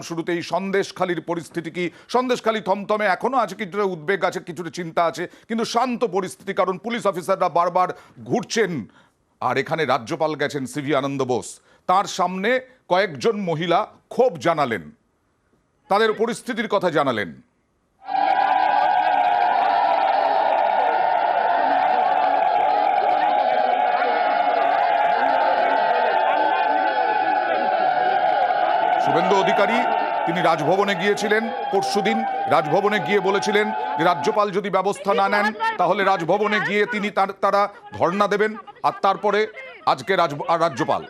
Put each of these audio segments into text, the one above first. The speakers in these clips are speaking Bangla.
শুরুতেই সন্দেশখালীর পরিস্থিতি কি? সন্দেশখালী থমথমে এখনো আছে, কিছুটা উদ্বেগ আছে, কিছুটা চিন্তা আছে, কিন্তু শান্ত পরিস্থিতি, কারণ পুলিশ অফিসাররা বারবার ঘুরছেন। আর এখানে রাজ্যপাল গেছেন সিভি আনন্দ বোস, তার সামনে কয়েকজন মহিলা ক্ষোভ জানালেন, তাদের পরিস্থিতির কথা জানালেন। শুভেন্দু অধিকারী তিনি রাজভবনে গিয়েছিলেন পরশুদিন, রাজভবনে গিয়ে বলেছিলেন যে রাজ্যপাল যদি ব্যবস্থা না নেন তাহলে রাজভবনে গিয়ে তারা ধর্ণা দেবেন। আর তারপরে আজকে রাজ্যপাল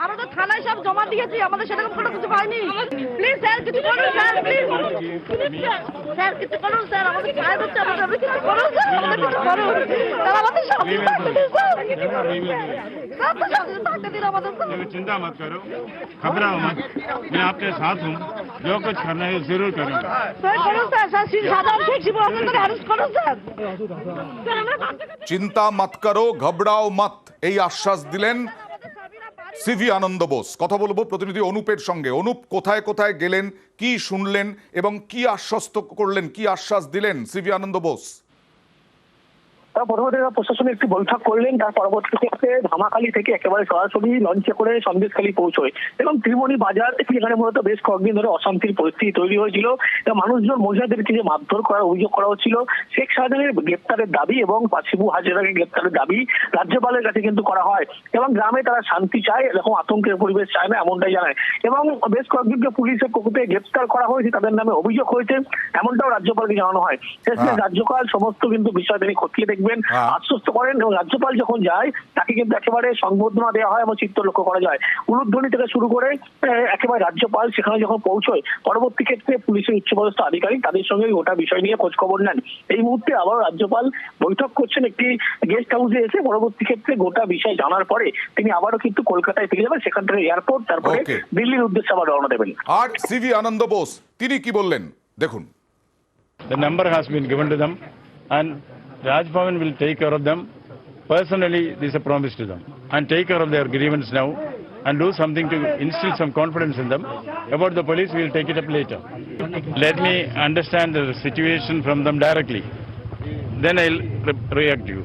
আমরা তো থানায় সব জমা দিয়েছি, আমাদের সেরকম কোনো কিছু পাইনি। প্লিজ স্যার কিছু করুন স্যার, প্লিজ স্যার কিছু করুন স্যার, আমাদের ফায়ার হচ্ছে, আমাদের কিছু করুন স্যার, আমাদের কিছু করুন স্যার, আমাদের শান্তি থাকতে দিন স্যার, থাকতে দিন আমাদের। चिंता मत करो, घबराओ मत, मैं आपके साथ हूँ, जो कुछ करना है जरूर करूँगा। স্যার করুন স্যার, সাধারণ শেখ শিবু আমাদের অ্যারেস্ট করুন স্যার। চিন্তা মত করো, ঘবড়াও মত, এই আশ্বাস দিলেন সিভি আনন্দ বোস। কথা বলবো প্রতিনিধি অনুপের সঙ্গে। অনুপ, কোথায় কোথায় গেলেন, কি শুনলেন এবং কি আশ্বস্ত করলেন, কি আশ্বাস দিলেন সিভি আনন্দ বোস? প্রথমত প্রশাসনের একটি বৈঠক করলেন, তার পরবর্তীতে ধামাখালী থেকে একেবারে সরাসরি লঞ্চে করে সন্দেশখালী পৌঁছয় এবং ত্রিমণি বাজার থেকে এখানে মূলত বেশ কয়েকদিন ধরে অশান্তির পরিস্থিতি তৈরি হয়েছিল। মানুষজন মহিলাদেরকে যে মারধর করার অভিযোগ করা হচ্ছিল, শেখ শাহজাহানের গ্রেপ্তারের দাবি এবং শিবু হাজেরাকে গ্রেপ্তারের দাবি রাজ্যপালের কাছে কিন্তু করা হয় এবং গ্রামে তারা শান্তি চায়, এরকম আতঙ্কের পরিবেশ চায় না, এমনটাই জানায়। এবং বেশ কয়েকদিনকে পুলিশের পক্ষ থেকে গ্রেপ্তার করা হয়েছে, তাদের নামে অভিযোগ হয়েছে, এমনটাও রাজ্যপালকে জানানো হয়। শেষে রাজ্যপাল সমস্ত কিন্তু বিষয় তিনি খতিয়ে দেখবেন, আশ্বস্ত করেন এবং রাজ্যপাল যখন যায় তাকে কিন্তু একেবারে সংবর্ধনা দেওয়া হয় এবং চিত্র লক্ষ্য করা যায়। উলুধ্বনি থেকে শুরু করে একেবারে রাজ্যপাল সেখানে যখন পৌঁছয়, পরবর্তী ক্ষেত্রে পুলিশের উচ্চপদস্থ আধিকারিক তাদের সঙ্গে গোটা বিষয় নিয়ে খোঁজ খবর নেন। এই মুহূর্তে আবার রাজ্যপাল বৈঠক করছেন একটি গেস্ট হাউসে এসে। পরবর্তী ক্ষেত্রে গোটা বিষয় জানার পরে তিনি আবারও কিন্তু কলকাতায় ফিরে যাবেন, সেখান থেকে এয়ারপোর্ট, তারপরে দিল্লির উদ্দেশ্যে আবার রওনা দেবেন। আর সিভি আনন্দ বোস তিনি কি বললেন দেখুন। The number has been given to them and Raj Bhavan will take care of them. Personally, this is a promise to them, and take care of their grievance now and do something to instill some confidence in them. About the police, we will take it up later. Let me understand the situation from them directly. Then I'll react to you.